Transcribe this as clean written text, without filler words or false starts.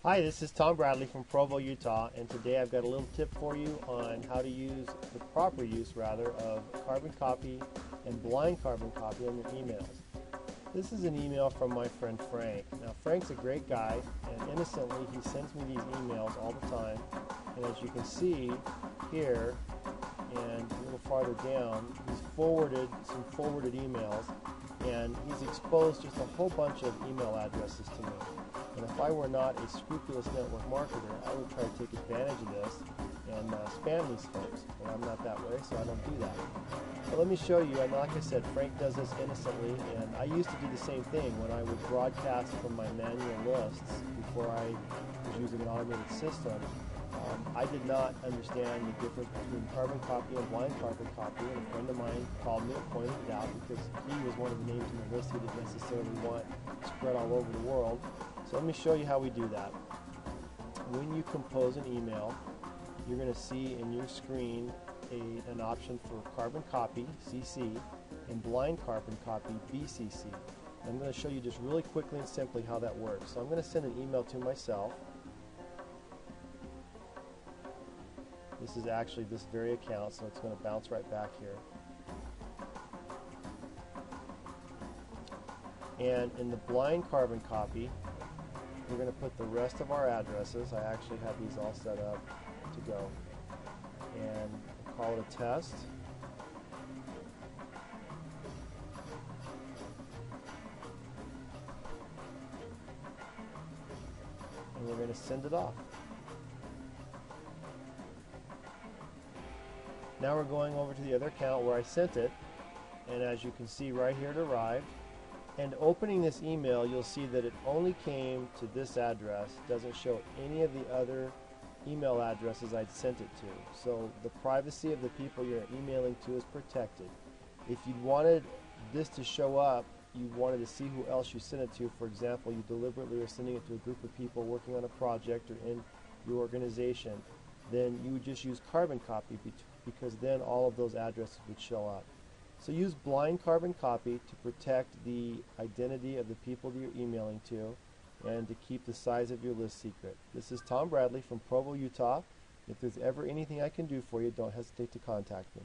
Hi, this is Tom Bradley from Provo, Utah, and today I've got a little tip for you on how to use the proper use, rather, of carbon copy and blind carbon copy on your emails. This is an email from my friend Frank. Now, Frank's a great guy, and innocently he sends me these emails all the time. And as you can see here, and a little farther down, he's forwarded some forwarded emails, and he's exposed just a whole bunch of email addresses to me. And if I were not a scrupulous network marketer, I would try to take advantage of this and spam these folks. But I'm not that way, so I don't do that. But let me show you, and like I said, Frank does this innocently, and I used to do the same thing when I would broadcast from my manual lists before I was using an automated system. I did not understand the difference between carbon copy and blind carbon copy, and a friend of mine called me and pointed it out because he was one of the names in the list he didn't necessarily want spread all over the world. So let me show you how we do that. When you compose an email, you're going to see in your screen an option for carbon copy, CC, and blind carbon copy, BCC. I'm going to show you just really quickly and simply how that works. So I'm going to send an email to myself. This is actually this very account, so it's going to bounce right back here. And in the blind carbon copy, we're going to put the rest of our addresses. I actually have these all set up to go. And call it a test. And we're going to send it off. Now we're going over to the other account where I sent it, and as you can see right here it arrived. And opening this email, you'll see that it only came to this address. It doesn't show any of the other email addresses I'd sent it to. So the privacy of the people you're emailing to is protected. If you wanted this to show up, you wanted to see who else you sent it to, for example, you deliberately are sending it to a group of people working on a project or in your organization, then you would just use carbon copy because then all of those addresses would show up. So use blind carbon copy to protect the identity of the people that you're emailing to and to keep the size of your list secret. This is Tom Bradley from Provo, Utah. If there's ever anything I can do for you, don't hesitate to contact me.